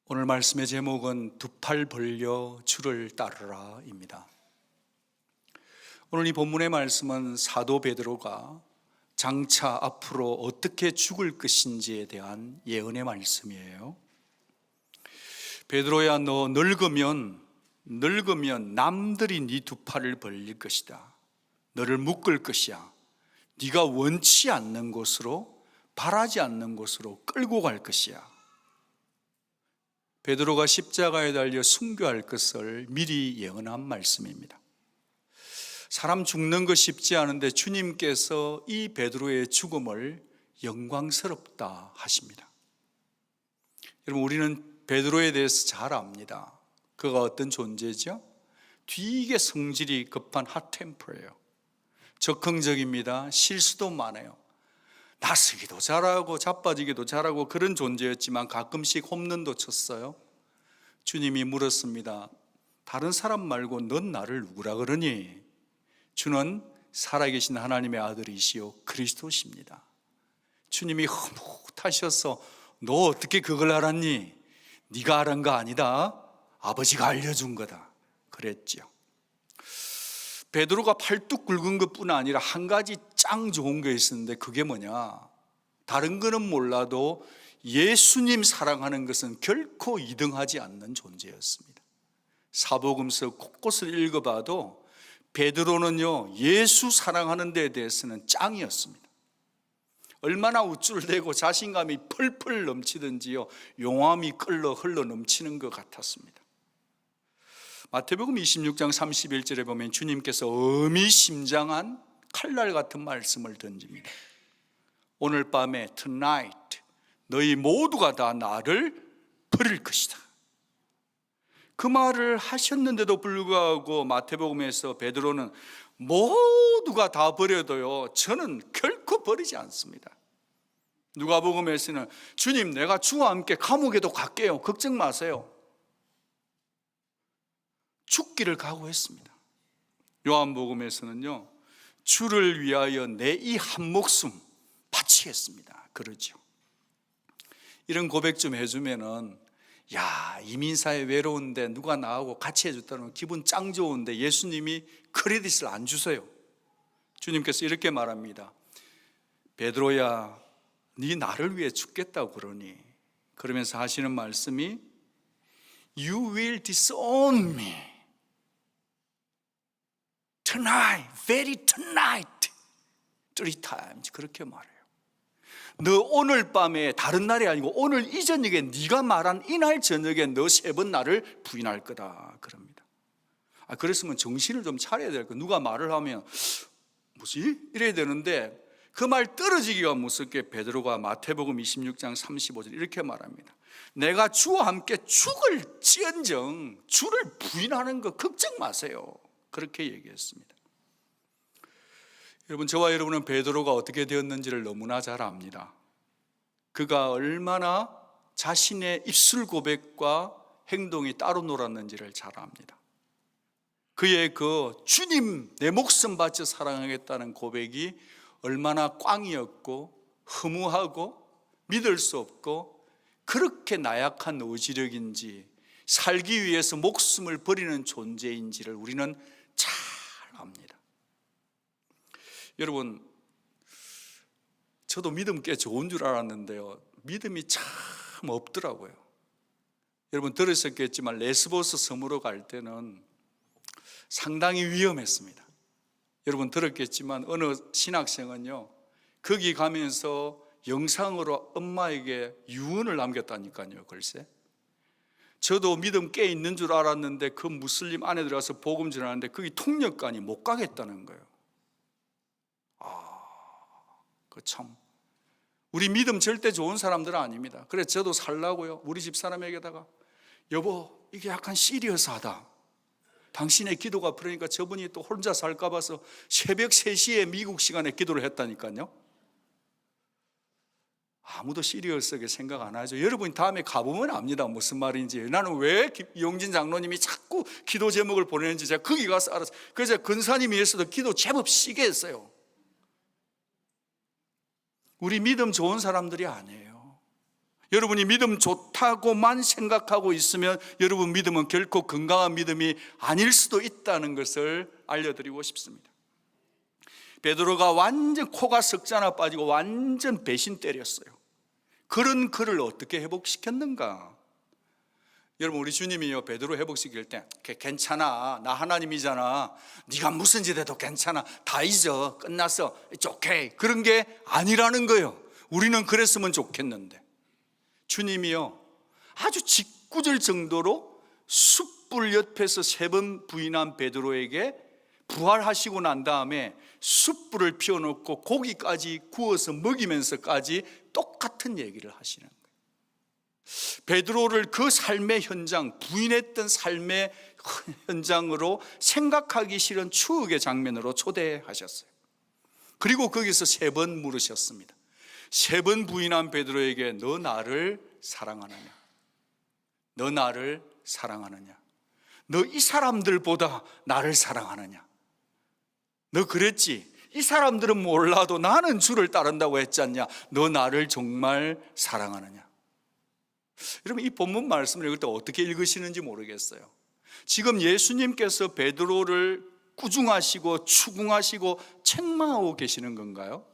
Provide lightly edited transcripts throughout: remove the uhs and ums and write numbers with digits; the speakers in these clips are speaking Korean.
오늘 말씀의 제목은 두 팔 벌려 주를 따르라입니다. 오늘 이 본문의 말씀은 사도 베드로가 장차 앞으로 어떻게 죽을 것인지에 대한 예언의 말씀이에요. 베드로야, 너 늙으면 남들이 네 두 팔을 벌릴 것이다. 너를 묶을 것이야. 네가 원치 않는 곳으로, 바라지 않는 곳으로 끌고 갈 것이야. 베드로가 십자가에 달려 순교할 것을 미리 예언한 말씀입니다. 사람 죽는 거 쉽지 않은데 주님께서 이 베드로의 죽음을 영광스럽다 하십니다. 여러분, 우리는 베드로에 대해서 잘 압니다. 그가 어떤 존재죠? 되게 성질이 급한 핫템퍼예요. 적극적입니다. 실수도 많아요. 나서기도 잘하고 자빠지기도 잘하고 그런 존재였지만 가끔씩 홈런도 쳤어요. 주님이 물었습니다. 다른 사람 말고 넌 나를 누구라 그러니? 주는 살아계신 하나님의 아들이시요 그리스도십니다. 주님이 흐뭇하셔서 너 어떻게 그걸 알았니? 네가 알은 거 아니다. 아버지가 알려준 거다. 그랬죠. 베드로가 팔뚝 굵은 것뿐 아니라 한 가지 짱 좋은 게 있었는데 그게 뭐냐? 다른 거는 몰라도 예수님 사랑하는 것은 결코 이등하지 않는 존재였습니다. 사복음서 곳곳을 읽어봐도 베드로는요, 예수 사랑하는 데에 대해서는 짱이었습니다. 얼마나 우쭐대고 자신감이 펄펄 넘치든지요, 용암이 흘러 넘치는 것 같았습니다. 마태복음 26장 31절에 보면 주님께서 의미심장한 칼날 같은 말씀을 던집니다. 오늘 밤에 tonight 너희 모두가 다 나를 버릴 것이다. 그 말을 하셨는데도 불구하고 마태복음에서 베드로는 모두가 다 버려도요, 저는 결코 버리지 않습니다. 누가복음에서는 주님, 내가 주와 함께 감옥에도 갈게요. 걱정 마세요. 죽기를 각오했습니다. 요한복음에서는요, 주를 위하여 내 이 한 목숨 바치겠습니다. 그러죠. 이런 고백 좀 해주면은, 야, 이민사회 외로운데 누가 나하고 같이 해줬다는 기분 짱 좋은데 예수님이 크레딧을 안 주세요. 주님께서 이렇게 말합니다. 베드로야, 네 나를 위해 죽겠다고 그러니? 그러면서 하시는 말씀이 You will disown me tonight, very tonight, 3 times. 그렇게 말해요. 너 오늘 밤에, 다른 날이 아니고 오늘 이 저녁에 네가 말한 이날 저녁에 너 3번 나를 부인할 거다 그럽니다. 그랬으면 정신을 좀 차려야 될 거야. 누가 말을 하면 뭐지? 이래야 되는데 그 말 떨어지기가 무섭게 베드로가 마태복음 26장 35절 이렇게 말합니다. 내가 주와 함께 죽을지언정 주를 부인하는 거 걱정 마세요. 그렇게 얘기했습니다. 여러분, 저와 여러분은 베드로가 어떻게 되었는지를 너무나 잘 압니다. 그가 얼마나 자신의 입술 고백과 행동이 따로 놀았는지를 잘 압니다. 그의 그 주님 내 목숨 바쳐 사랑하겠다는 고백이 얼마나 꽝이었고 허무하고 믿을 수 없고 그렇게 나약한 의지력인지 살기 위해서 목숨을 버리는 존재인지를 우리는 잘 압니다. 여러분, 저도 믿음 꽤 좋은 줄 알았는데요, 믿음이 참 없더라고요. 여러분 들으셨겠지만 레스보스 섬으로 갈 때는 상당히 위험했습니다. 여러분 들었겠지만 어느 신학생은요, 거기 가면서 영상으로 엄마에게 유언을 남겼다니까요. 글쎄, 저도 믿음 꽤 있는 줄 알았는데 그 무슬림 안에 들어가서 복음 전하는데 거기 통역관이 못 가겠다는 거예요. 그 참, 우리 믿음 절대 좋은 사람들은 아닙니다. 그래서 저도 살라고요, 우리 집 사람에게다가 여보, 이게 약간 시리어스하다. 당신의 기도가 그러니까 저분이 또 혼자 살까 봐서 새벽 3시에 미국 시간에 기도를 했다니까요. 아무도 시리어스하게 생각 안 하죠. 여러분이 다음에 가보면 압니다, 무슨 말인지. 나는 왜 이용진 장로님이 자꾸 기도 제목을 보내는지 제가 거기 가서 알았어요. 그래서 근사님 위해서도 기도 제법 시게 했어요. 우리 믿음 좋은 사람들이 아니에요. 여러분이 믿음 좋다고만 생각하고 있으면 여러분 믿음은 결코 건강한 믿음이 아닐 수도 있다는 것을 알려드리고 싶습니다. 베드로가 완전 코가 석자나 빠지고 완전 배신 때렸어요. 그런 그를 어떻게 회복시켰는가? 여러분, 우리 주님이요, 베드로 회복시킬 때 괜찮아, 나 하나님이잖아, 네가 무슨 짓 해도 괜찮아, 다 잊어, 끝났어, It's okay, 그런 게 아니라는 거예요. 우리는 그랬으면 좋겠는데 주님이요, 아주 짓궂을 정도로 숯불 옆에서 3번 부인한 베드로에게 부활하시고 난 다음에 숯불을 피워놓고 고기까지 구워서 먹이면서까지 똑같은 얘기를 하시는 거예요. 베드로를 그 삶의 현장, 부인했던 삶의 현장으로 생각하기 싫은 추억의 장면으로 초대하셨어요. 그리고 거기서 3번 물으셨습니다. 3번 부인한 베드로에게 너 나를 사랑하느냐? 너 나를 사랑하느냐? 너 이 사람들보다 나를 사랑하느냐? 너 그랬지? 이 사람들은 몰라도 나는 주를 따른다고 했지 않냐? 너 나를 정말 사랑하느냐? 여러분, 이 본문 말씀을 읽을 때 어떻게 읽으시는지 모르겠어요. 지금 예수님께서 베드로를 꾸중하시고 추궁하시고 책망하고 계시는 건가요?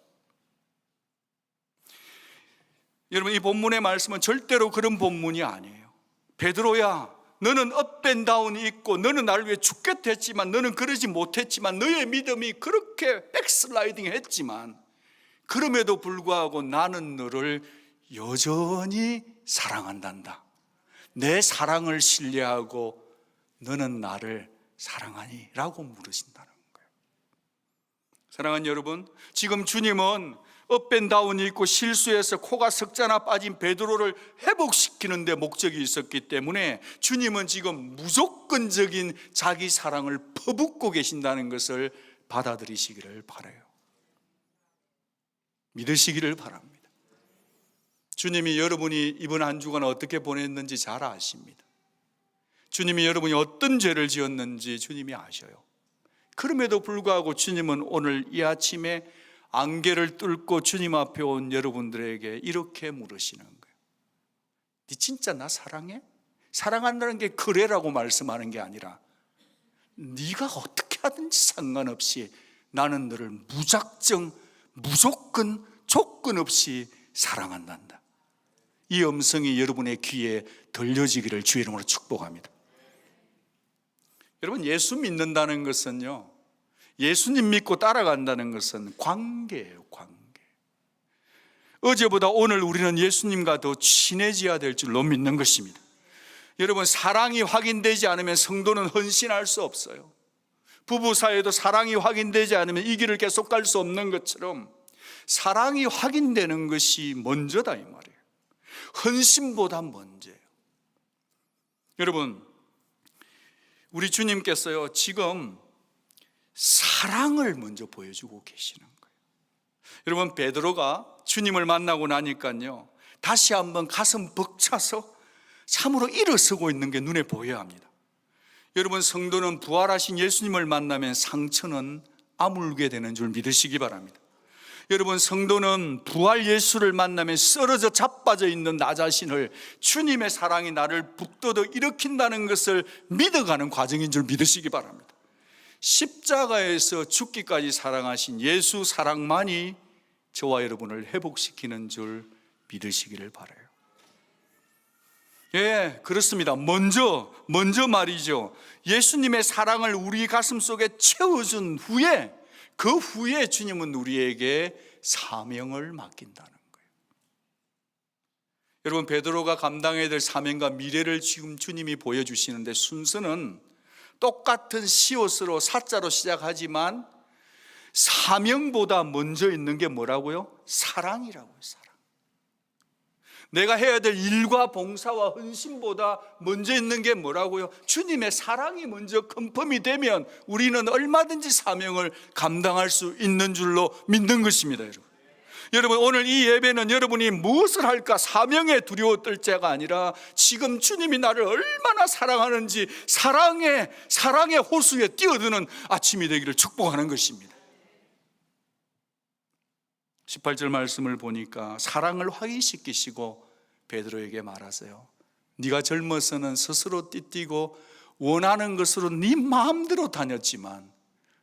여러분, 이 본문의 말씀은 절대로 그런 본문이 아니에요. 베드로야, 너는 업앤다운이 있고 너는 나를 위해 죽겠다 했지만 너는 그러지 못했지만 너의 믿음이 그렇게 백슬라이딩 했지만 그럼에도 불구하고 나는 너를 여전히 사랑한단다. 내 사랑을 신뢰하고 너는 나를 사랑하니? 라고 물으신다는 거예요. 사랑하는 여러분, 지금 주님은 업앤다운이 있고 실수해서 코가 석자나 빠진 베드로를 회복시키는 데 목적이 있었기 때문에 주님은 지금 무조건적인 자기 사랑을 퍼붓고 계신다는 것을 받아들이시기를 바라요. 믿으시기를 바랍니다. 주님이 여러분이 이번 한 주간 어떻게 보냈는지 잘 아십니다. 주님이 여러분이 어떤 죄를 지었는지 주님이 아셔요. 그럼에도 불구하고 주님은 오늘 이 아침에 안개를 뚫고 주님 앞에 온 여러분들에게 이렇게 물으시는 거예요. 네 진짜 나 사랑해? 사랑한다는 게 그래라고 말씀하는 게 아니라 네가 어떻게 하든지 상관없이 나는 너를 무조건 조건 없이 사랑한단다. 이 음성이 여러분의 귀에 들려지기를 주의 이름으로 축복합니다. 여러분, 예수 믿는다는 것은요, 예수님 믿고 따라간다는 것은 관계예요. 관계. 어제보다 오늘 우리는 예수님과 더 친해져야 될 줄로 믿는 것입니다. 여러분, 사랑이 확인되지 않으면 성도는 헌신할 수 없어요. 부부 사이에도 사랑이 확인되지 않으면 이 길을 계속 갈 수 없는 것처럼 사랑이 확인되는 것이 먼저다 이 말이에요. 헌신보다 먼저예요. 여러분, 우리 주님께서요 지금 사랑을 먼저 보여주고 계시는 거예요. 여러분, 베드로가 주님을 만나고 나니까요 다시 한번 가슴 벅차서 참으로 일어서고 있는 게 눈에 보여야 합니다. 여러분, 성도는 부활하신 예수님을 만나면 상처는 아물게 되는 줄 믿으시기 바랍니다. 여러분, 성도는 부활 예수를 만나면 쓰러져 자빠져 있는 나 자신을 주님의 사랑이 나를 북돋아 일으킨다는 것을 믿어가는 과정인 줄 믿으시기 바랍니다. 십자가에서 죽기까지 사랑하신 예수 사랑만이 저와 여러분을 회복시키는 줄 믿으시기를 바라요. 예, 그렇습니다. 먼저 말이죠, 예수님의 사랑을 우리 가슴 속에 채워준 후에 그 후에 주님은 우리에게 사명을 맡긴다는 거예요. 여러분, 베드로가 감당해야 될 사명과 미래를 지금 주님이 보여주시는데 순서는 똑같은 시옷으로 사자로 시작하지만 사명보다 먼저 있는 게 뭐라고요? 사랑이라고요. 사랑. 내가 해야 될 일과 봉사와 헌신보다 먼저 있는 게 뭐라고요? 주님의 사랑이 먼저 컨펌이 되면 우리는 얼마든지 사명을 감당할 수 있는 줄로 믿는 것입니다. 여러분, 오늘 이 예배는 여러분이 무엇을 할까 사명에 두려워 떨 자가 아니라 지금 주님이 나를 얼마나 사랑하는지 사랑의 호수에 뛰어드는 아침이 되기를 축복하는 것입니다. 18절 말씀을 보니까 사랑을 확인시키시고 베드로에게 말하세요. 네가 젊어서는 스스로 띠뛰고 원하는 것으로 네 마음대로 다녔지만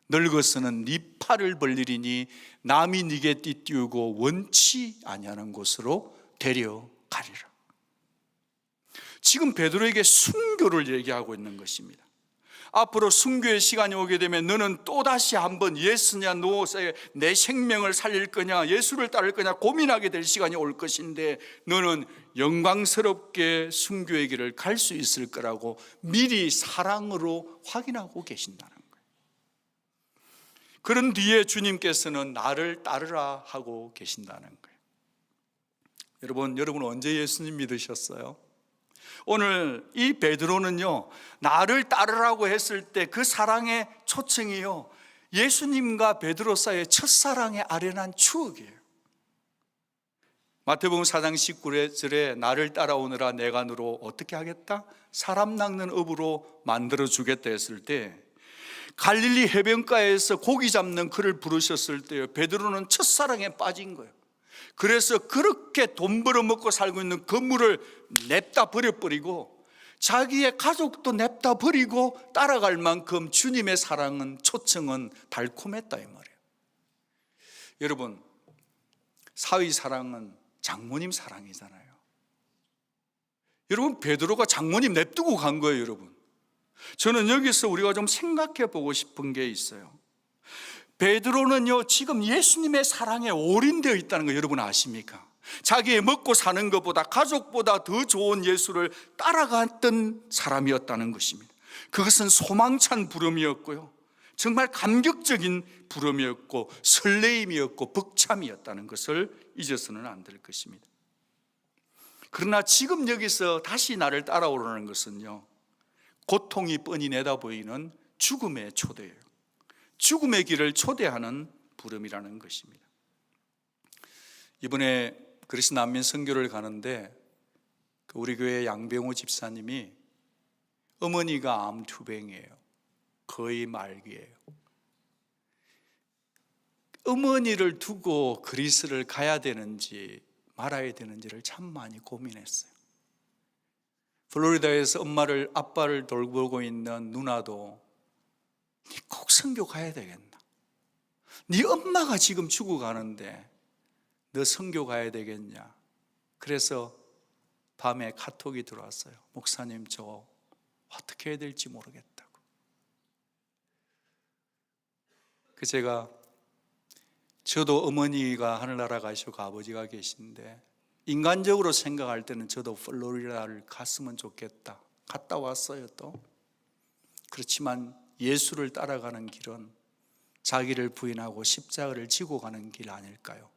늙어서는 네 팔을 벌리리니 남이 네게 띠띠우고 원치 아니하는 곳으로 데려가리라. 지금 베드로에게 순교를 얘기하고 있는 것입니다. 앞으로 순교의 시간이 오게 되면 너는 또다시 한번 예수냐 노세에 내 생명을 살릴 거냐 예수를 따를 거냐 고민하게 될 시간이 올 것인데 너는 영광스럽게 순교의 길을 갈 수 있을 거라고 미리 사랑으로 확인하고 계신다는 거예요. 그런 뒤에 주님께서는 나를 따르라 하고 계신다는 거예요. 여러분 언제 예수님 믿으셨어요? 오늘 이 베드로는요, 나를 따르라고 했을 때 그 사랑의 초청이요, 예수님과 베드로 사이의 첫사랑에 아련한 추억이에요. 마태복음 4장 19절에 나를 따라오느라 내가 너로 어떻게 하겠다? 사람 낚는 업으로 만들어 주겠다 했을 때, 갈릴리 해변가에서 고기 잡는 그를 부르셨을 때 베드로는 첫사랑에 빠진 거예요. 그래서 그렇게 돈 벌어먹고 살고 있는 건물을 냅다 버려버리고 자기의 가족도 냅다 버리고 따라갈 만큼 주님의 사랑은 초청은 달콤했다 이 말이에요. 여러분, 사위 사랑은 장모님 사랑이잖아요. 여러분, 베드로가 장모님 냅두고 간 거예요. 여러분, 저는 여기서 우리가 좀 생각해 보고 싶은 게 있어요. 베드로는요, 지금 예수님의 사랑에 올인되어 있다는 거 여러분 아십니까? 자기의 먹고 사는 것보다 가족보다 더 좋은 예수를 따라갔던 사람이었다는 것입니다. 그것은 소망찬 부름이었고요, 정말 감격적인 부름이었고 설레임이었고 벅참이었다는 것을 잊어서는 안 될 것입니다. 그러나 지금 여기서 다시 나를 따라오라는 것은요, 고통이 뻔히 내다보이는 죽음의 초대예요. 죽음의 길을 초대하는 부름이라는 것입니다. 이번에 그리스 난민 선교를 가는데 우리 교회 양병호 집사님이 어머니가 암투병이에요. 거의 말기예요. 어머니를 두고 그리스를 가야 되는지 말아야 되는지를 참 많이 고민했어요. 플로리다에서 아빠를 돌보고 있는 누나도 네 꼭 선교 가야 되겠나? 네 엄마가 지금 죽어가는데 너 선교 가야 되겠냐? 그래서 밤에 카톡이 들어왔어요. 목사님, 저 어떻게 해야 될지 모르겠다고. 제가 저도 어머니가 하늘나라 가시고 아버지가 계신데 인간적으로 생각할 때는 저도 플로리다를 갔으면 좋겠다. 갔다 왔어요 또. 그렇지만 예수를 따라가는 길은 자기를 부인하고 십자가를 지고 가는 길 아닐까요?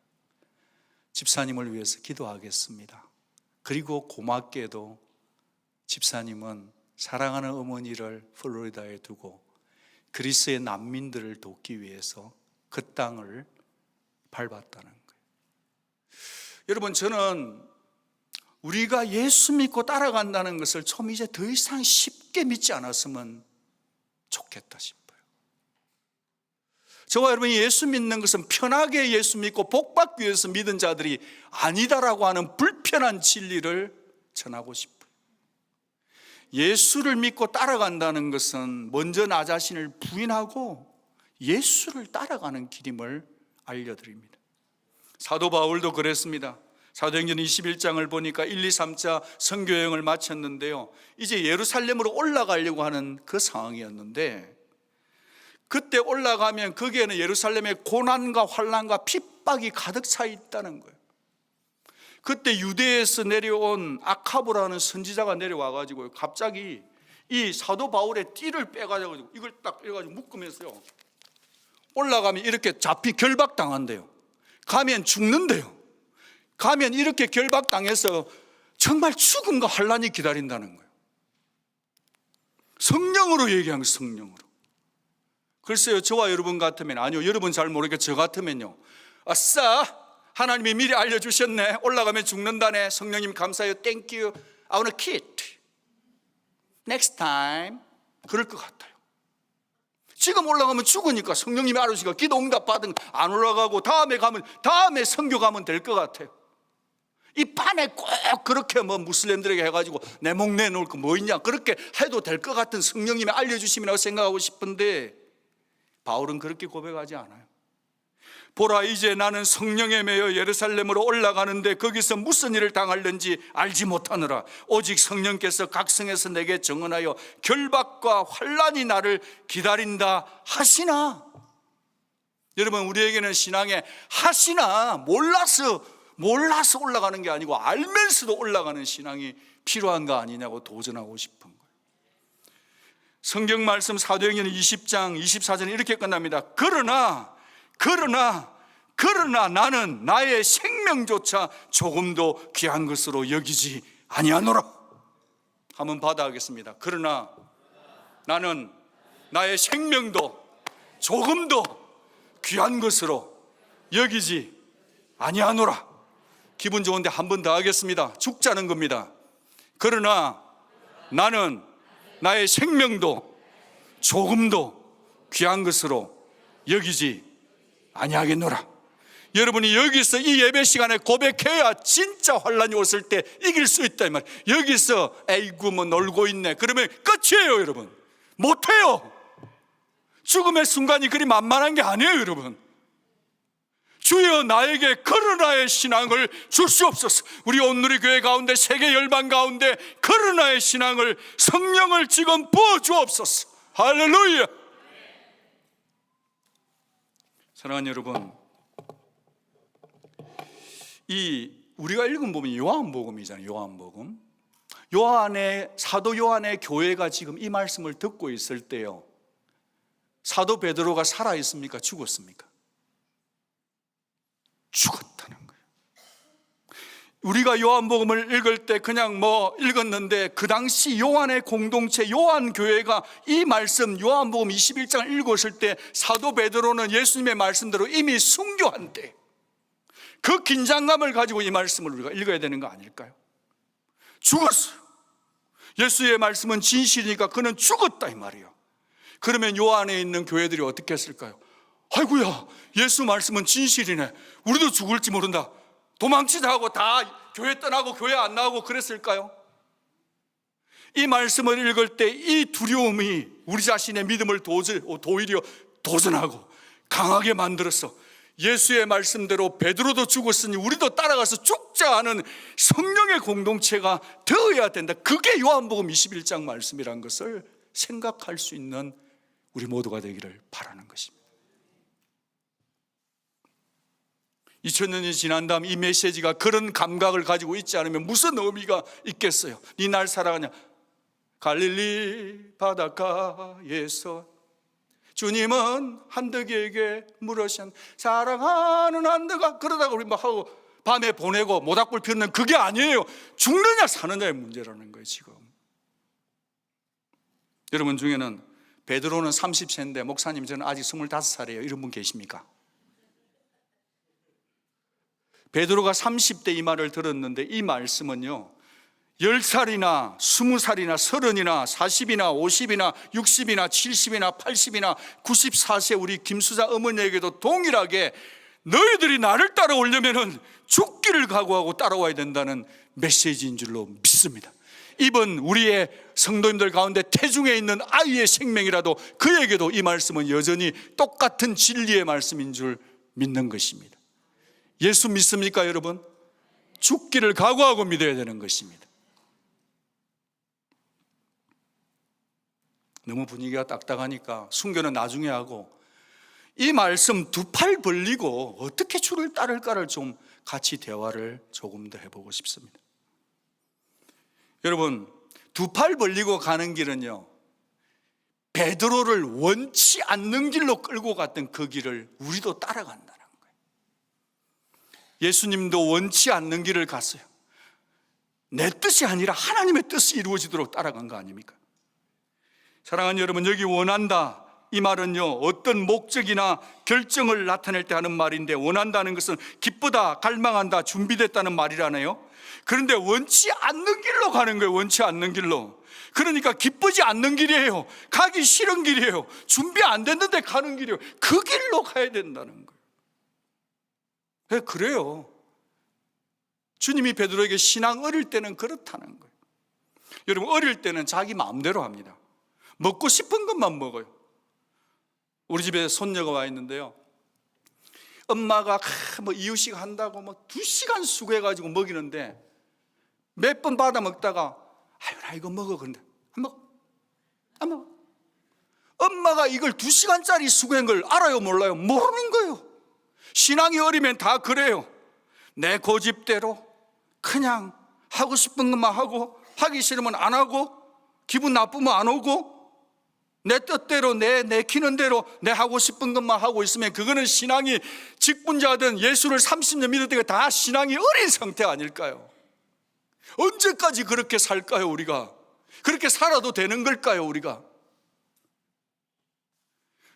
집사님을 위해서 기도하겠습니다. 그리고 고맙게도 집사님은 사랑하는 어머니를 플로리다에 두고 그리스의 난민들을 돕기 위해서 그 땅을 밟았다는 거예요. 여러분, 저는 우리가 예수 믿고 따라간다는 것을 좀 이제 더 이상 쉽게 믿지 않았으면 좋겠다 싶어요. 저와 여러분이 예수 믿는 것은 편하게 예수 믿고 복 받기 위해서 믿은 자들이 아니다라고 하는 불편한 진리를 전하고 싶어요. 예수를 믿고 따라간다는 것은 먼저 나 자신을 부인하고 예수를 따라가는 길임을 알려드립니다. 사도 바울도 그랬습니다. 사도행전 21장을 보니까 1, 2, 3차 선교여행을 마쳤는데요, 이제 예루살렘으로 올라가려고 하는 그 상황이었는데, 그때 올라가면 거기에는 예루살렘의 고난과 환난과 핍박이 가득 차 있다는 거예요. 그때 유대에서 내려온 아카보라는 선지자가 내려와가지고 갑자기 이 사도 바울의 띠를 빼가지고 이걸 딱 빼가지고 묶으면서요, 올라가면 이렇게 결박당한대요. 가면 죽는데요. 가면 이렇게 결박당해서 정말 죽음과 환난이 기다린다는 거예요. 성령으로 얘기한 거예요. 성령으로. 글쎄요, 저와 여러분 같으면, 아니요, 여러분 잘 모르겠고 저 같으면요, 아싸, 하나님이 미리 알려주셨네, 올라가면 죽는다네, 성령님 감사해요, Thank you, I wanna quit, next time, 그럴 것 같아요. 지금 올라가면 죽으니까 성령님이 알려주시니까 기도 응답 받은 안 올라가고 다음에 선교 가면 될 것 같아요. 이 판에 꼭 그렇게 뭐 무슬림들에게 해가지고 내 목 내놓을 거 뭐 있냐, 그렇게 해도 될 것 같은 성령님이 알려주심이라고 생각하고 싶은데 바울은 그렇게 고백하지 않아요. 보라, 이제 나는 성령에 매여 예루살렘으로 올라가는데 거기서 무슨 일을 당할는지 알지 못하노라. 오직 성령께서 각성에서 내게 증언하여 결박과 환난이 나를 기다린다 하시나. 여러분, 우리에게는 신앙에 하시나, 몰라서 올라가는 게 아니고 알면서도 올라가는 신앙이 필요한 거 아니냐고 도전하고 싶은 거예요. 성경 말씀 사도행전 20장 24절에 이렇게 끝납니다. 그러나 나는 나의 생명조차 조금도 귀한 것으로 여기지 아니하노라. 한번 받아가겠습니다. 그러나 나는 나의 생명도 조금도 귀한 것으로 여기지 아니하노라. 기분 좋은데 한 번 더 하겠습니다. 죽자는 겁니다. 그러나 나는 나의 생명도 조금도 귀한 것으로 여기지 아니하겠노라. 여러분이 여기서 이 예배 시간에 고백해야 진짜 환란이 왔을 때 이길 수 있다 이 말. 여기서 에이구 뭐 놀고 있네 그러면 끝이에요. 여러분, 못해요. 죽음의 순간이 그리 만만한 게 아니에요. 여러분, 주여 나에게 그러나의 신앙을 주시옵소서. 우리 온누리 교회 가운데, 세계 열방 가운데 그러나의 신앙을, 성령을 지금 부어 주옵소서. 할렐루야. 사랑하는 여러분, 이 우리가 읽은 부분이 요한복음이잖아요. 요한복음. 사도 요한의 교회가 지금 이 말씀을 듣고 있을 때요, 사도 베드로가 살아 있습니까? 죽었습니까? 죽었다는 거예요. 우리가 요한복음을 읽을 때 그냥 뭐 읽었는데 그 당시 요한의 공동체, 요한교회가 이 말씀 요한복음 21장을 읽었을 때 사도 베드로는 예수님의 말씀대로 이미 순교한 때, 그 긴장감을 가지고 이 말씀을 우리가 읽어야 되는 거 아닐까요? 죽었어요. 예수의 말씀은 진실이니까 그는 죽었다 이 말이에요. 그러면 요 안에 있는 교회들이 어떻게 했을까요? 아이고야, 예수 말씀은 진실이네, 우리도 죽을지 모른다, 도망치자 하고 다 교회 떠나고 교회 안 나오고 그랬을까요? 이 말씀을 읽을 때 이 두려움이 우리 자신의 믿음을 도리어 도전하고 강하게 만들어서 예수의 말씀대로 베드로도 죽었으니 우리도 따라가서 죽자 하는 성령의 공동체가 되어야 된다. 그게 요한복음 21장 말씀이라는 것을 생각할 수 있는 우리 모두가 되기를 바라는 것입니다. 2000년이 지난 다음 이 메시지가 그런 감각을 가지고 있지 않으면 무슨 의미가 있겠어요? 네 날 사랑하냐? 갈릴리 바닷가에서 주님은 한덕이에게 물으신 사랑하는 한덕아, 그러다가 우리 막 하고 밤에 보내고 모닥불 피우는, 그게 아니에요. 죽느냐 사느냐의 문제라는 거예요. 지금 여러분 중에는 베드로는 30세인데 목사님 저는 아직 25살이에요 이런 분 계십니까? 베드로가 30대 이 말을 들었는데 이 말씀은요 10살이나 20살이나 30이나 40이나 50이나 60이나 70이나 80이나 94세 우리 김수자 어머니에게도 동일하게 너희들이 나를 따라오려면 죽기를 각오하고 따라와야 된다는 메시지인 줄로 믿습니다. 이번 우리의 성도님들 가운데 태중에 있는 아이의 생명이라도 그에게도 이 말씀은 여전히 똑같은 진리의 말씀인 줄 믿는 것입니다. 예수 믿습니까 여러분? 죽기를 각오하고 믿어야 되는 것입니다. 너무 분위기가 딱딱하니까 순교는 나중에 하고 이 말씀 두 팔 벌리고 어떻게 주를 따를까를 좀 같이 대화를 조금 더 해보고 싶습니다. 여러분, 두 팔 벌리고 가는 길은요 베드로를 원치 않는 길로 끌고 갔던 그 길을 우리도 따라간다는 거예요. 예수님도 원치 않는 길을 갔어요. 내 뜻이 아니라 하나님의 뜻이 이루어지도록 따라간 거 아닙니까? 사랑하는 여러분, 여기 원한다 이 말은요 어떤 목적이나 결정을 나타낼 때 하는 말인데, 원한다는 것은 기쁘다, 갈망한다, 준비됐다는 말이라네요. 그런데 원치 않는 길로 가는 거예요. 원치 않는 길로. 그러니까 기쁘지 않는 길이에요. 가기 싫은 길이에요. 준비 안 됐는데 가는 길이에요. 그 길로 가야 된다는 거예요. 그래요. 주님이 베드로에게 신앙 어릴 때는 그렇다는 거예요. 여러분, 어릴 때는 자기 마음대로 합니다. 먹고 싶은 것만 먹어요. 우리 집에 손녀가 와 있는데요, 엄마가 이유식 한다고 2시간 수고해가지고 먹이는데 몇 번 받아 먹다가 아유 나 이거 먹어. 그런데 안 먹어. 엄마가 이걸 2시간짜리 수고한 걸 알아요 몰라요? 모르는 거예요. 신앙이 어리면 다 그래요. 내 고집대로 그냥 하고 싶은 것만 하고, 하기 싫으면 안 하고, 기분 나쁘면 안 오고, 내 뜻대로 내 내키는 대로 내 하고 싶은 것만 하고 있으면 그거는 신앙이, 직분자든 예수를 30년 믿을 때가 다 신앙이 어린 상태 아닐까요? 언제까지 그렇게 살까요? 우리가 그렇게 살아도 되는 걸까요? 우리가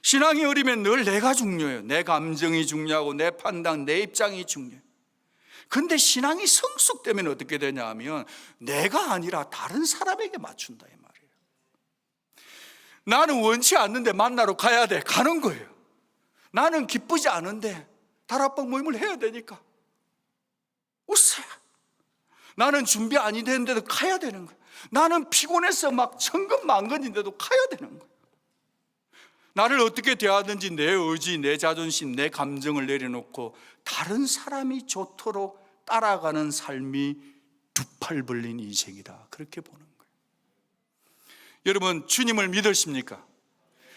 신앙이 어리면 늘 내가 중요해요. 내 감정이 중요하고 내 판단, 내 입장이 중요해요. 근데 신앙이 성숙되면 어떻게 되냐 하면 내가 아니라 다른 사람에게 맞춘다 이 말이에요. 나는 원치 않는데 만나러 가야 돼. 가는 거예요. 나는 기쁘지 않은데 다락방 모임을 해야 되니까 웃어요. 나는 준비 아니 되는데도 가야 되는 거예요. 나는 피곤해서 천근만근인데도 가야 되는 거예요. 나를 어떻게 대하든지 내 의지, 내 자존심, 내 감정을 내려놓고 다른 사람이 좋도록 따라가는 삶이 두 팔 벌린 인생이다, 그렇게 보는 거예요. 여러분, 주님을 믿으십니까?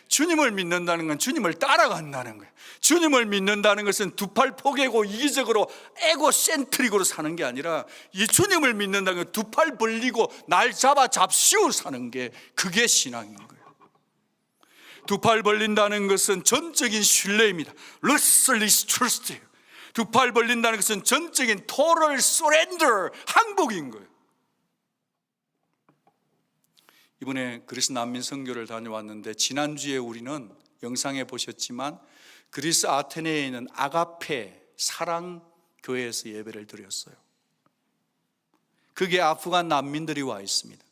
주님을 믿는다는 건 주님을 따라간다는 거예요. 주님을 믿는다는 것은 두 팔 포개고 이기적으로 에고센트릭으로 사는 게 아니라, 이 주님을 믿는다는 건 두 팔 벌리고 날 잡시고 사는 게, 그게 신앙인 거예요. 두 팔 벌린다는 것은 전적인 신뢰입니다. Lostly trust예요. 두 팔 벌린다는 것은 전적인 total surrender, 항복인 거예요. 이번에 그리스 난민 선교를 다녀왔는데, 지난주에 우리는 영상에 보셨지만 그리스 아테네에 있는 아가페 사랑교회에서 예배를 드렸어요. 거기에 아프간 난민들이 와 있습니다.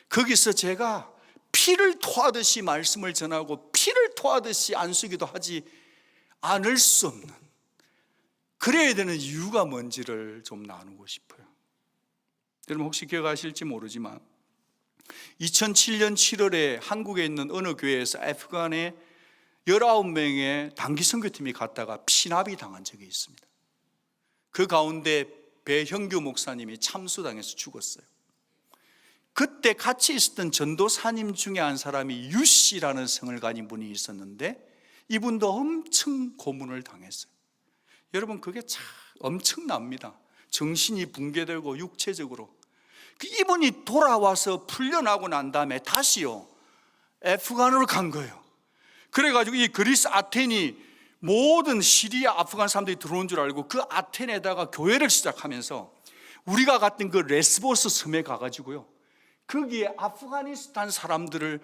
거기서 제가 피를 토하듯이 말씀을 전하고 피를 토하듯이 안수기도 하지 않을 수 없는, 그래야 되는 이유가 뭔지를 좀 나누고 싶어요. 여러분 혹시 기억하실지 모르지만 2007년 7월에 한국에 있는 어느 교회에서 아프간에 19명의 단기 선교팀이 갔다가 피납이 당한 적이 있습니다. 그 가운데 배형규 목사님이 참수당해서 죽었어요. 그때 같이 있었던 전도사님 중에 한 사람이 유씨라는 성을 가진 분이 있었는데, 이분도 엄청 고문을 당했어요. 여러분 그게 참 엄청납니다. 정신이 붕괴되고 육체적으로. 이분이 돌아와서 풀려나고 난 다음에 다시요 아프간으로 간 거예요. 그래가지고 이 그리스 아테니 모든 시리아 아프간 사람들이 들어온 줄 알고 그 아테네에다가 교회를 시작하면서, 우리가 갔던 그 레스보스 섬에 가가지고요, 거기에 아프가니스탄 사람들을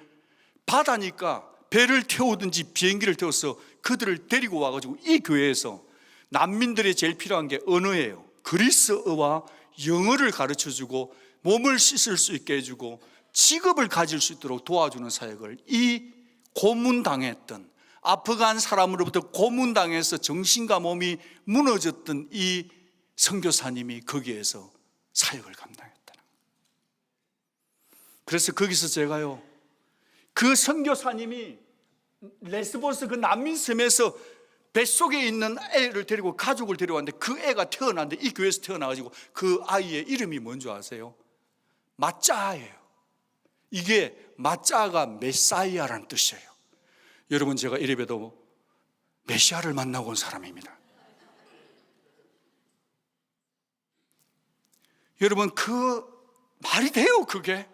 받아니까 배를 태우든지 비행기를 태워서 그들을 데리고 와가지고 이 교회에서 난민들이 제일 필요한 게 언어예요. 그리스어와 영어를 가르쳐주고 몸을 씻을 수 있게 해주고 직업을 가질 수 있도록 도와주는 사역을, 이 고문당했던, 아프간 사람으로부터 고문당해서 정신과 몸이 무너졌던 이 선교사님이 거기에서 사역을 감당했다는 거예요. 그래서 거기서 제가요, 그 선교사님이 레스보스 그 난민섬에서 뱃속에 있는 애를 데리고 가족을 데려왔는데, 그 애가 태어났는데 이 교회에서 태어나가지고 그 아이의 이름이 뭔지 아세요? 마짜예요. 이게 마짜가 메사이아라는 뜻이에요. 여러분 제가 이래봬도 메시아를 만나고 온 사람입니다. 여러분 그 말이 돼요? 그게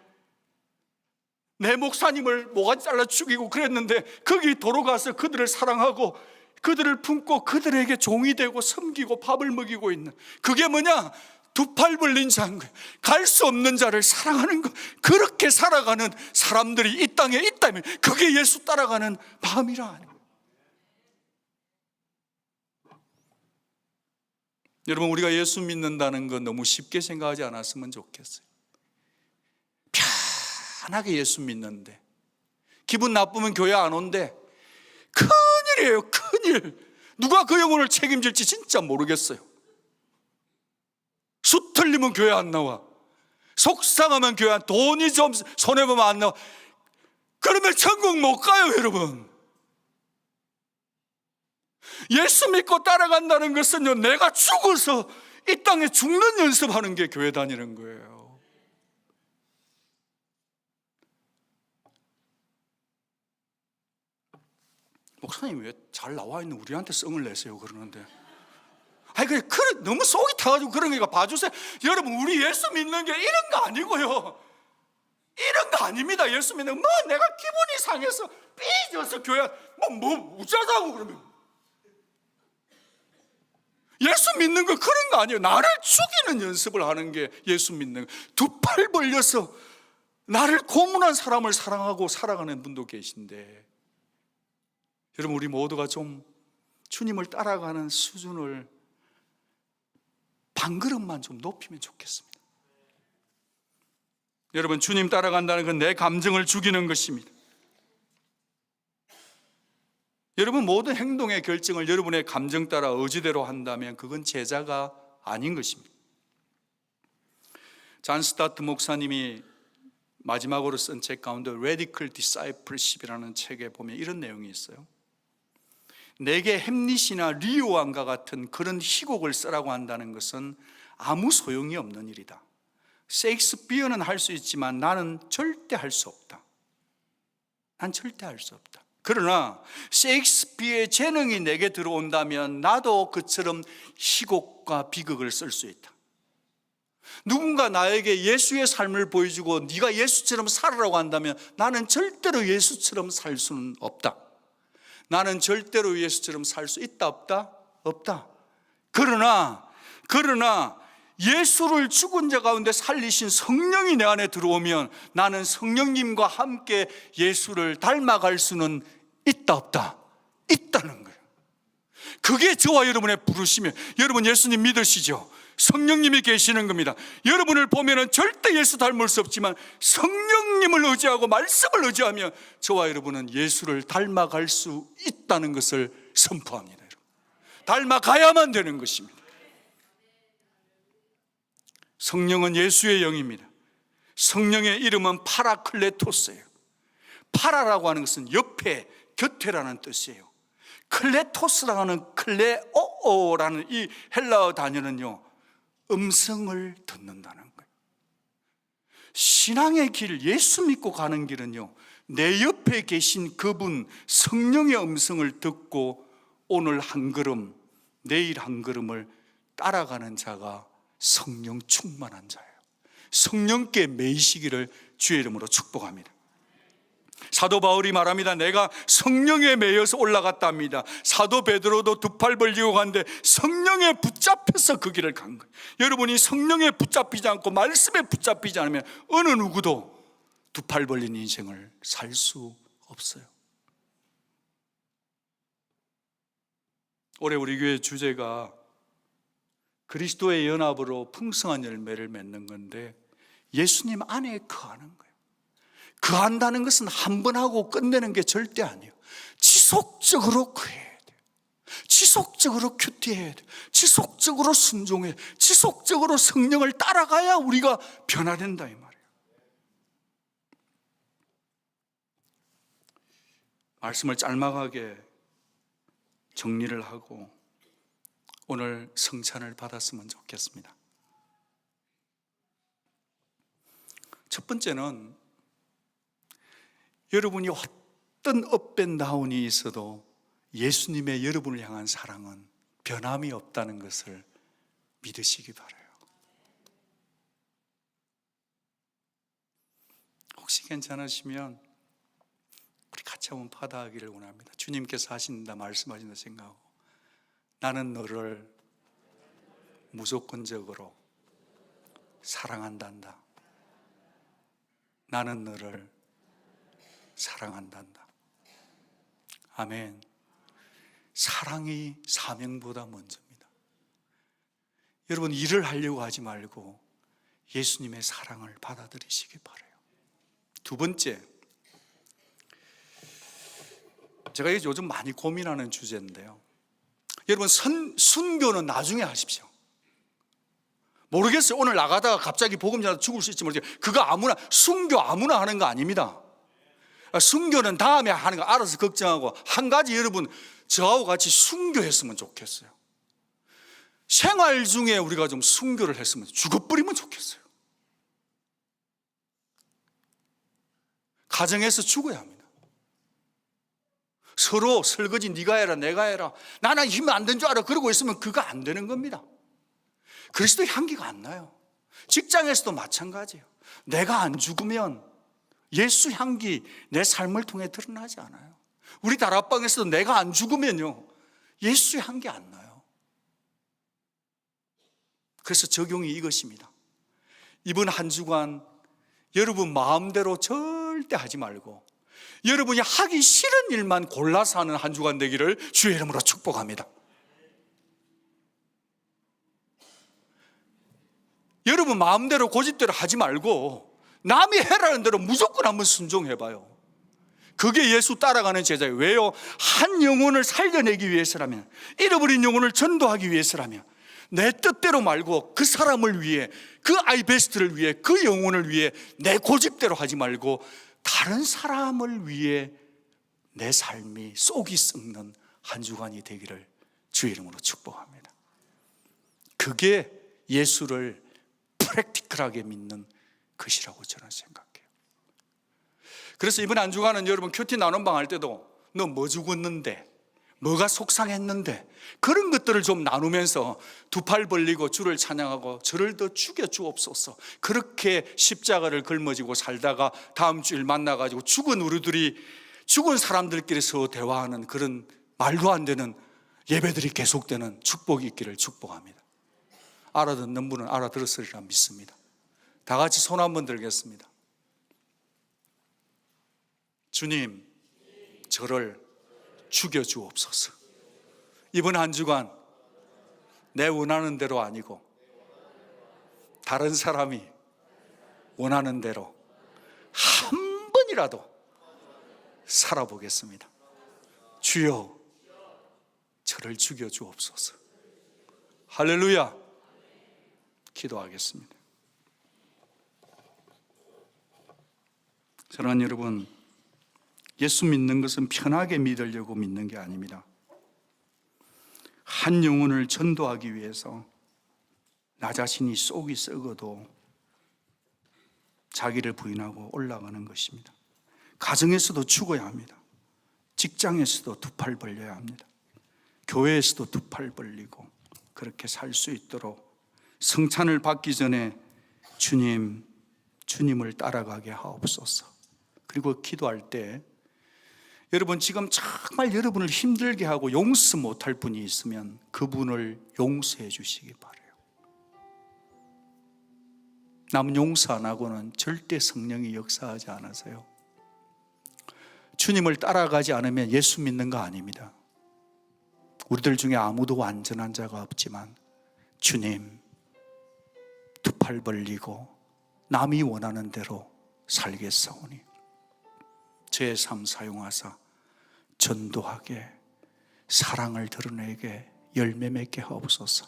내 목사님을 모가지 잘라 죽이고 그랬는데 거기 돌아가서 그들을 사랑하고 그들을 품고 그들에게 종이 되고 섬기고 밥을 먹이고 있는, 그게 뭐냐? 두 팔 벌린 자인 거예요. 갈 수 없는 자를 사랑하는 것. 그렇게 살아가는 사람들이 이 땅에 있다면 그게 예수 따라가는 마음이라 하는 거예요. 여러분 우리가 예수 믿는다는 건 너무 쉽게 생각하지 않았으면 좋겠어요. 편하게 예수 믿는데 기분 나쁘면 교회 안 온대. 큰일이에요, 큰일. 누가 그 영혼을 책임질지 진짜 모르겠어요. 틀리면 교회 안 나와. 속상하면 교회 돈이 좀 손해보면 안 나와. 그러면 천국 못 가요, 여러분. 예수 믿고 따라간다는 것은요, 내가 죽어서 이 땅에 죽는 연습하는 게 교회 다니는 거예요. 목사님 왜 잘 나와 있는 우리한테 썽을 내세요? 그러는데, 아니 그래 너무 속이 타가지고 그런 거니까 봐주세요. 여러분, 우리 예수 믿는 게 이런 거 아니고요, 이런 거 아닙니다. 예수 믿는 뭐 내가 기분이 상해서 삐져서 교회 뭐 우짜자고 그러면, 예수 믿는 거 그런 거 아니에요. 나를 죽이는 연습을 하는 게 예수 믿는 거. 두 팔 벌려서 나를 고문한 사람을 사랑하고 살아가는 분도 계신데, 여러분, 우리 모두가 좀 주님을 따라가는 수준을 반걸음만 좀 높이면 좋겠습니다. 여러분, 주님 따라간다는 건 내 감정을 죽이는 것입니다. 여러분, 모든 행동의 결정을 여러분의 감정 따라 의지대로 한다면 그건 제자가 아닌 것입니다. 잔 스타트 목사님이 마지막으로 쓴 책 가운데 Radical Discipleship이라는 책에 보면 이런 내용이 있어요. 내게 햄릿이나 리오 왕과 같은 그런 희곡을 쓰라고 한다는 것은 아무 소용이 없는 일이다. 셰익스피어는 할 수 있지만 나는 절대 할 수 없다. 난 절대 할 수 없다. 그러나 셰익스피어의 재능이 내게 들어온다면 나도 그처럼 희곡과 비극을 쓸 수 있다. 누군가 나에게 예수의 삶을 보여주고 네가 예수처럼 살으라고 한다면 나는 절대로 예수처럼 살 수는 없다. 나는 절대로 예수처럼 살 수 있다 없다? 없다. 그러나 예수를 죽은 자 가운데 살리신 성령이 내 안에 들어오면 나는 성령님과 함께 예수를 닮아갈 수는 있다 없다? 있다는 거예요. 그게 저와 여러분의 부르심이에요. 여러분, 예수님 믿으시죠? 성령님이 계시는 겁니다. 여러분을 보면 절대 예수 닮을 수 없지만 성령님을 의지하고 말씀을 의지하면 저와 여러분은 예수를 닮아갈 수 있다는 것을 선포합니다. 여러분, 닮아가야만 되는 것입니다. 성령은 예수의 영입니다. 성령의 이름은 파라클레토스예요. 파라라고 하는 것은 옆에, 곁에라는 뜻이에요. 클레토스라는 클레오라는 이 헬라어 단어는요, 음성을 듣는다는 거예요. 신앙의 길, 예수 믿고 가는 길은요, 내 옆에 계신 그분 성령의 음성을 듣고 오늘 한 걸음, 내일 한 걸음을 따라가는 자가 성령 충만한 자예요. 성령께 매이시기를 주의 이름으로 축복합니다. 사도 바울이 말합니다. 내가 성령에 매여서 올라갔답니다. 사도 베드로도 두 팔 벌리고 갔는데 성령에 붙잡혀서 그 길을 간 거예요. 여러분이 성령에 붙잡히지 않고 말씀에 붙잡히지 않으면 어느 누구도 두 팔 벌린 인생을 살 수 없어요. 올해 우리 교회 주제가 그리스도의 연합으로 풍성한 열매를 맺는 건데, 예수님 안에 거하는 거예요. 거한다는 것은 한 번 하고 끝내는 게 절대 아니에요. 지속적으로 거해야 돼요. 지속적으로 큐티해야 돼요. 지속적으로 순종해야 돼요. 지속적으로 성령을 따라가야 우리가 변화된다 이 말이에요. 말씀을 짤막하게 정리를 하고 오늘 성찬을 받았으면 좋겠습니다. 첫 번째는 여러분이 어떤 업앤다운이 있어도 예수님의 여러분을 향한 사랑은 변함이 없다는 것을 믿으시기 바라요. 혹시 괜찮으시면 우리 같이 한번 받아가기를 원합니다. 주님께서 하신다 말씀하신다 생각하고, 나는 너를 무조건적으로 사랑한단다. 나는 너를 사랑한단다. 아멘. 사랑이 사명보다 먼저입니다. 여러분, 일을 하려고 하지 말고 예수님의 사랑을 받아들이시기 바라요. 두 번째, 제가 요즘 많이 고민하는 주제인데요, 여러분, 순교는 나중에 하십시오. 모르겠어요. 오늘 나가다가 갑자기 복음 전하다 죽을 수 있지 모르겠어요. 그거 아무나, 순교 아무나 하는 거 아닙니다. 순교는 다음에 하는 거 알아서 걱정하고, 한 가지 여러분, 저하고 같이 순교했으면 좋겠어요. 생활 중에 우리가 좀 순교를 했으면, 죽어버리면 좋겠어요. 가정에서 죽어야 합니다. 서로 설거지 네가 해라 내가 해라, 나는 힘이 안 된 줄 알아, 그러고 있으면 그거 안 되는 겁니다. 그리스도 향기가 안 나요. 직장에서도 마찬가지예요. 내가 안 죽으면 예수 향기 내 삶을 통해 드러나지 않아요. 우리 다락방에서도 내가 안 죽으면요, 예수 향기 안 나요. 그래서 적용이 이것입니다. 이번 한 주간 여러분 마음대로 절대 하지 말고 여러분이 하기 싫은 일만 골라서 하는 한 주간 되기를 주의 이름으로 축복합니다. 여러분 마음대로 고집대로 하지 말고 남이 해라는 대로 무조건 한번 순종해봐요. 그게 예수 따라가는 제자예요. 왜요? 한 영혼을 살려내기 위해서라면, 잃어버린 영혼을 전도하기 위해서라면, 내 뜻대로 말고 그 사람을 위해, 그 아이베스트를 위해, 그 영혼을 위해 내 고집대로 하지 말고 다른 사람을 위해 내 삶이 쏙이 썩는 한 주간이 되기를 주의 이름으로 축복합니다. 그게 예수를 프랙티컬하게 믿는 것이라고 저는 생각해요. 그래서 이번 한 주간은 여러분 큐티 나눔방 할 때도 너 뭐 죽었는데, 뭐가 속상했는데, 그런 것들을 좀 나누면서 두 팔 벌리고 주를 찬양하고 저를 더 죽여 주옵소서, 그렇게 십자가를 걸머지고 살다가 다음 주일 만나가지고 죽은 사람들끼리서 대화하는 그런 말도 안 되는 예배들이 계속되는 축복이 있기를 축복합니다. 알아듣는 분은 알아들었으리라 믿습니다. 다 같이 손 한번 들겠습니다. 주님, 저를 죽여 주옵소서. 이번 한 주간 내 원하는 대로 아니고 다른 사람이 원하는 대로 한 번이라도 살아보겠습니다. 주여, 저를 죽여 주옵소서. 할렐루야. 기도하겠습니다. 사랑하는 여러분, 예수 믿는 것은 편하게 믿으려고 믿는 게 아닙니다. 한 영혼을 전도하기 위해서 나 자신이 쏙이 썩어도 자기를 부인하고 올라가는 것입니다. 가정에서도 죽어야 합니다. 직장에서도 두 팔 벌려야 합니다. 교회에서도 두 팔 벌리고 그렇게 살 수 있도록 성찬을 받기 전에 주님을 따라가게 하옵소서. 그리고 기도할 때 여러분 지금 정말 여러분을 힘들게 하고 용서 못할 분이 있으면 그분을 용서해 주시기 바라요. 남 용서 안 하고는 절대 성령이 역사하지 않아서요. 주님을 따라가지 않으면 예수 믿는 거 아닙니다. 우리들 중에 아무도 완전한 자가 없지만 주님, 두 팔 벌리고 남이 원하는 대로 살겠사오니 제 삶 사용하사 전도하게, 사랑을 드러내게, 열매 맺게 하옵소서.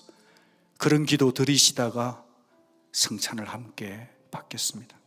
그런 기도 드리시다가 성찬을 함께 받겠습니다.